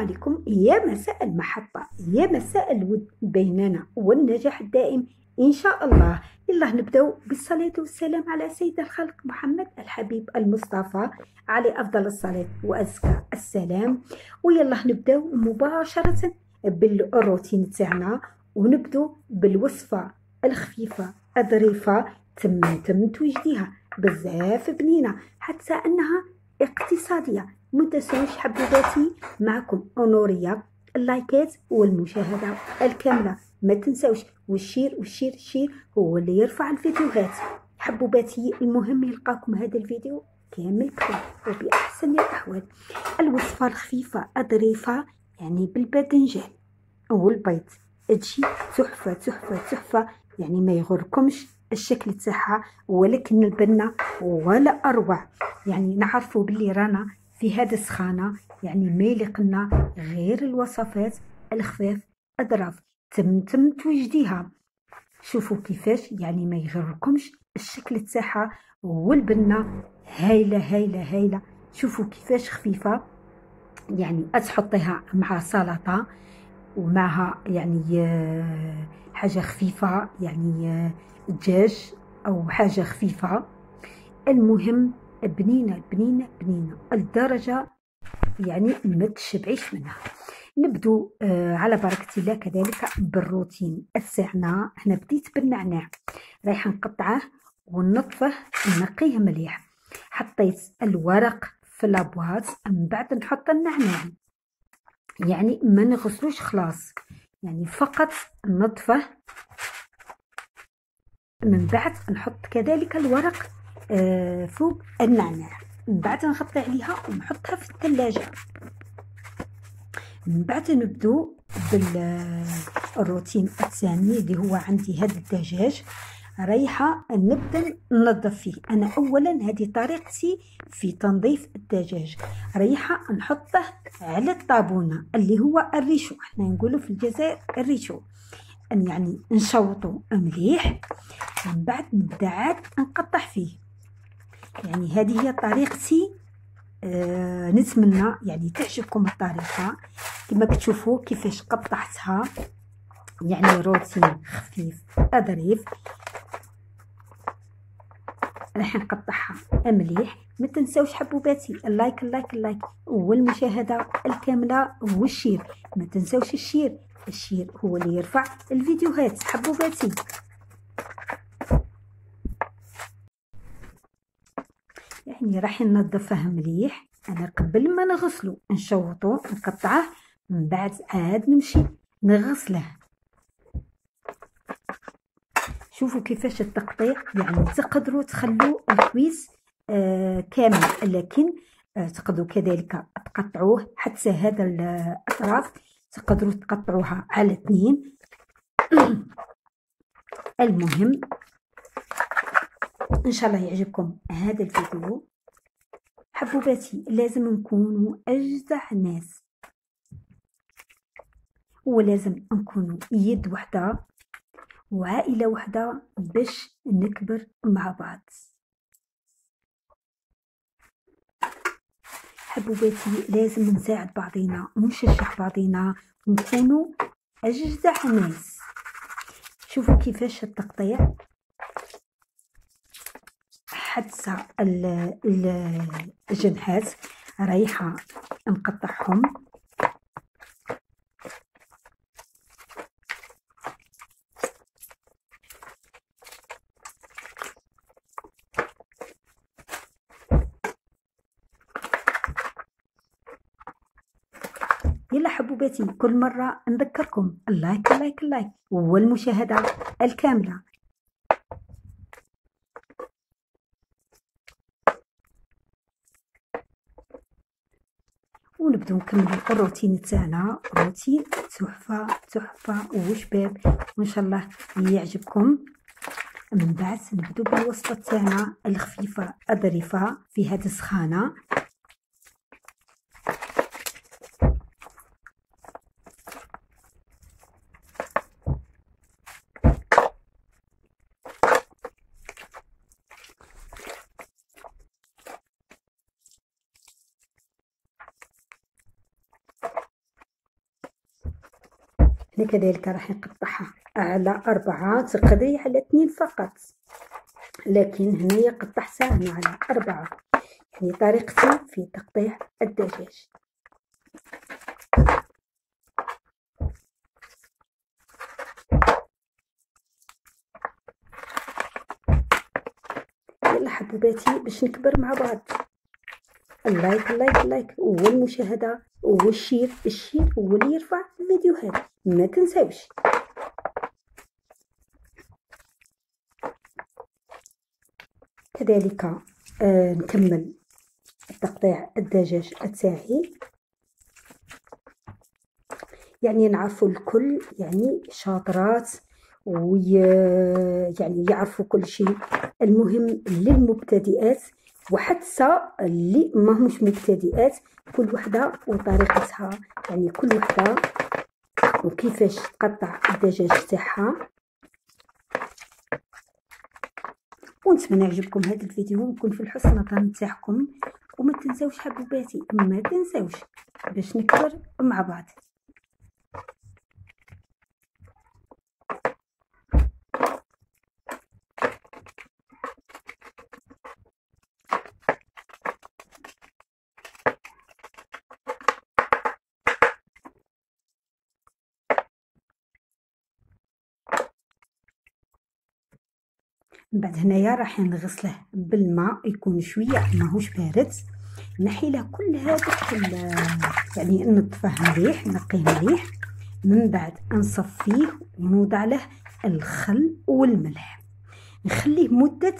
عليكم. يا مساء المحبة، يا مساء الود بيننا والنجاح الدائم إن شاء الله. يلا نبدأ بالصلاة والسلام على سيد الخلق محمد الحبيب المصطفى، عليه أفضل الصلاة وأزكى السلام. ويلا نبدأ مباشرة بالروتين تاعنا، ونبدأ بالوصفة الخفيفة الظريفة تم توجديها بزاف بنينة حتى أنها اقتصادية. متنسوش حبيباتي، معكم أونوريا، اللايكات والمشاهدة الكاملة ما تنسوش، والشير هو اللي يرفع الفيديوهات. حبوباتي المهم يلقاكم هذا الفيديو كامل بخير وبأحسن الأحوال. الوصفة الخفيفة الظريفة يعني بالباذنجان والبيض تجي تحفة تحفة تحفة، يعني ما يغركمش الشكل تاعها ولكن البنة ولا أروع. يعني نعرفوا باللي رانا في هذا السخانة، يعني ما يليقنا غير الوصفات الخفاف أظراف تم توجديها. شوفوا كيفاش، يعني ما يغركمش الشكل تاعها والبنة هايلة هايلة هايلة. شوفوا كيفاش خفيفة، يعني تحطيها مع سلطة ومعها يعني حاجة خفيفة، يعني دجاج أو حاجة خفيفة. المهم بنينة بنينة بنينة الدرجة، يعني ما تشبعيش منها. نبدو على بركة الله كذلك بالروتين تاعنا. احنا بديت بالنعناع، رايحة نقطعه وننظفه نقيه مليح. حطيت الورق في لابواط، من بعد نحط النعناع، يعني ما نغسلوش خلاص، يعني فقط ننظفه. من بعد نحط كذلك الورق فوق النعناع، من بعد نغطي عليها ونحطها في الثلاجة. من بعد نبدو بالروتين الثاني اللي هو عندي هذا الدجاج، رايحة نبدأ ننظف فيه. أنا أولا هذه طريقتي في تنظيف الدجاج، رايحة نحطه على الطابونة اللي هو الريشو، احنا نقوله في الجزائر الريشو، يعني نشوطه مليح. من بعد نبدأ عاد نقطع فيه. يعني هذه هي طريقتي. نتمنى يعني تعجبكم الطريقة كما كتشوفوا كيفاش قطعتها، يعني روتين خفيف ظريف. راح نقطعها مليح. ما تنساوش حبوباتي اللايك اللايك اللايك والمشاهدة الكاملة والشير. ما تنساوش الشير هو اللي يرفع الفيديوهات حبوباتي. يعني راح ننظفه مليح. انا قبل ما نغسله نشوطه نقطعه، من بعد عاد نمشي نغسله. شوفوا كيفاش التقطيع، يعني تقدروا تخلوا الكويس كامل، لكن تقدروا كذلك تقطعوه حتى هذا الاطراف تقدروا تقطعوها على 2. المهم ان شاء الله يعجبكم هذا الفيديو. حبوباتي لازم نكونوا اجدع ناس، ولازم نكونوا يد وحده وعائله وحده باش نكبر مع بعض. حبوباتي لازم نساعد بعضينا ونشجع بعضينا ونكونوا اجدع ناس. شوفوا كيفاش التقطيع، حتى الجنحات رايحة نقطعهم. يلا حبوباتي، كل مرة نذكركم اللايك اللايك اللايك والمشاهدة الكاملة. ونبدو نكملوا الروتين تاعنا، روتين تحفة تحفة وشباب، وإن شاء الله يعجبكم. من بعد نبدو بالوصفة تاعنا الخفيفة الظريفة في هذه السخانة. هنا كذلك راح نقطعها على 4، تقدري على 2 فقط، لكن هنايا قطعتها أنا على 4. يعني طريقتي في تقطيع الدجاج. يلا حبوباتي باش نكبر مع بعض. اللايك اللايك اللايك والمشاهدة والشير. الشير هو اللي يرفع الفيديوهات، ما تنساوش. كذلك نكمل تقطيع الدجاج تاعي. يعني نعرفوا الكل يعني شاطرات ويعني يعرفوا كل شيء. المهم للمبتدئات وحتى اللي ماهمش مبتدئات، كل وحده وطريقتها، يعني كل وحده وكيفاش تقطع الدجاج تاعها. ونتمنى يعجبكم هذا الفيديو ونكون في الحسن الظن تاعكم. وما تنساوش حبوباتي، ما تنساوش باش نكبر مع بعض. من بعد هنايا راح نغسله بالماء يكون شويه ماهوش بارد. نحي له كل هذاك يعني ننظفه مليح، نقيه مليح. من بعد نصفيه ونوضع له الخل والملح، نخليه مده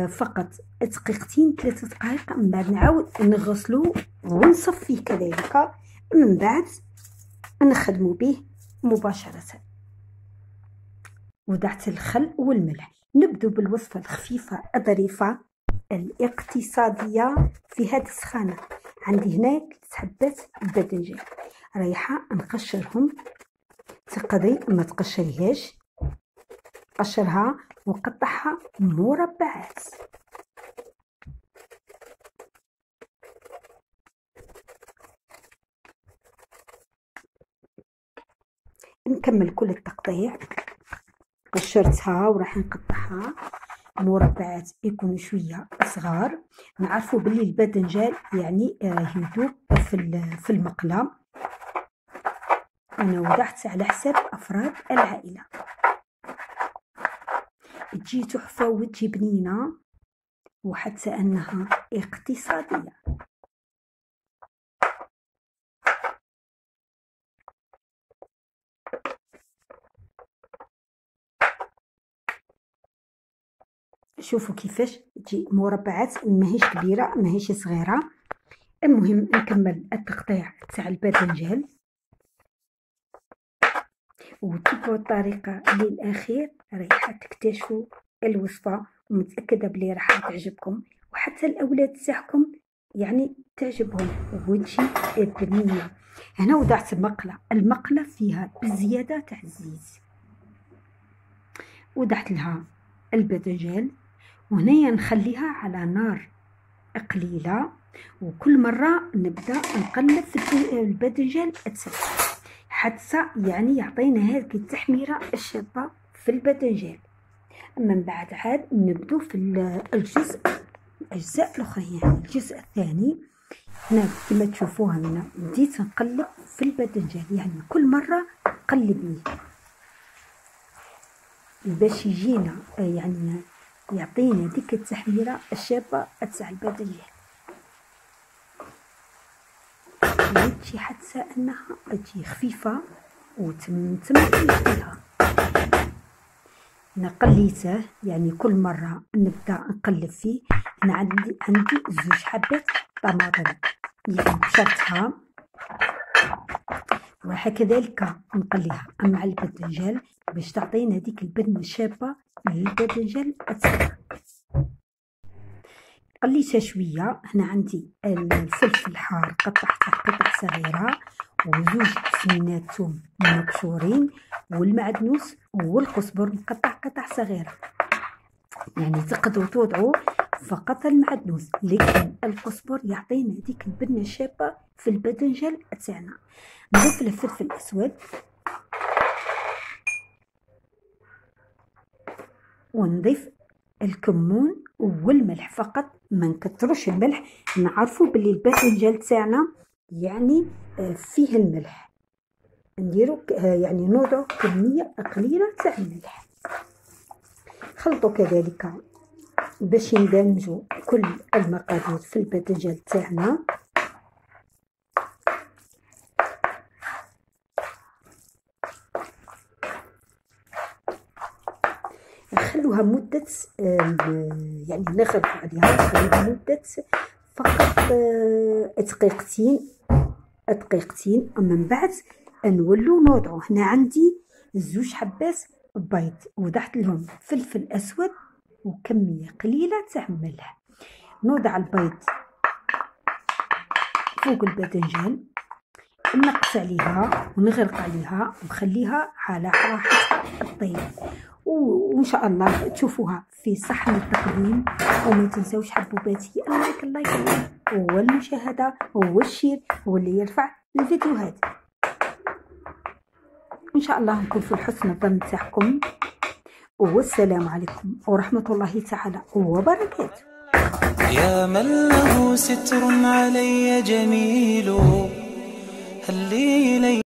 فقط 2 3 دقائق. من بعد نعاود نغسلو ونصفيه كذلك. من بعد نخدمو به مباشره. وضعت الخل والملح. نبدو بالوصفة الخفيفة الظريفة الاقتصادية في هذه السخانة. عندي هنا 3 حبات باذنجان، رايحة نقشرهم. تقدري ما تقشريهاش، قشرها وقطعها مربعات. نكمل كل التقطيع. قشرتها وراح نقطعها مربعات يكونوا شويه صغار. نعرفوا باللي الباذنجان يعني يذوب في المقله. انا وضعت على حساب افراد العائله. تجي تحفه وتجي بنينه وحتى انها اقتصاديه. شوفوا كيفاش تجي مربعات، ماهيش كبيره ماهيش صغيره. المهم نكمل التقطيع تاع الباذنجان وتبعوا الطريقه للاخير. رايحه تكتشفوا الوصفه ومتاكده بلي راح تعجبكم، وحتى الاولاد تاعكم يعني تعجبهم وتجي بنيه. هنا وضعت المقله فيها بزياده تاع الزيت. وضعت لها الباذنجان، وهنايا نخليها على نار قليلة. وكل مرة نبدأ نقلب في الباذنجان حتى يعني يعطينا هذه التحميرة الشابة في الباذنجان. من بعد عاد نبدو في الأجزاء الأخرى، يعني الجزء الثاني. هنا كما تشوفوها هنا بديت نقلب في الباذنجان، يعني كل مرة قلبيه باش يجينا يعني يعطينا ديك التحميرة الشابة تاع الباذنجان. تجي حتى انها تجي خفيفة وتمتم فيها. انا قليته يعني كل مرة نبدأ نقلب فيه. انا عندي 2 حبات طماطم يعني بشرتها، وهكذلك نقليها مع الباذنجان باش تعطينا ديك البنة الشابة للباذنجان تاعنا. قليتها شويه. هنا عندي الفلفل الحار قطعته قطع صغيره، و2 سمينات ثوم مبشورين، والمعدنوس والقزبر مقطع قطع صغيره. يعني تقدروا توضعوا فقط المعدنوس، لكن القزبر يعطينا ديك البنه الشابه في الباذنجان تاعنا. نضيف له فلفل اسود ونضيف الكمون والملح فقط، ما نكتروش الملح. نعرفوا باللي الباذنجان تاعنا يعني فيه الملح، نديرو يعني نوضعو كمية قليلة تاع الملح. خلطوا كذلك باش ندمجوا كل المقادير في الباذنجان تاعنا. خلوها مدة يعني نغرقوا عليها، خلوها مدة فقط دقيقتين من بعد نولو نوضعو. هنا عندي 2 حبات بيض، وضعت لهم فلفل اسود وكميه قليله تاع ملح. نوضع البيض فوق الباذنجان، نقص عليها ونغرق عليها ونخليها على راحه الطيب. وان شاء الله تشوفوها في صحن التقديم. وما تنسوش حبوباتي اللايك والمشاهده والشير هو اللي يرفع الفيديوهات. ان شاء الله نكون في حسن الظن تاعكم، والسلام عليكم ورحمه الله تعالى وبركاته. يا من له ستر علي جميل، هل لي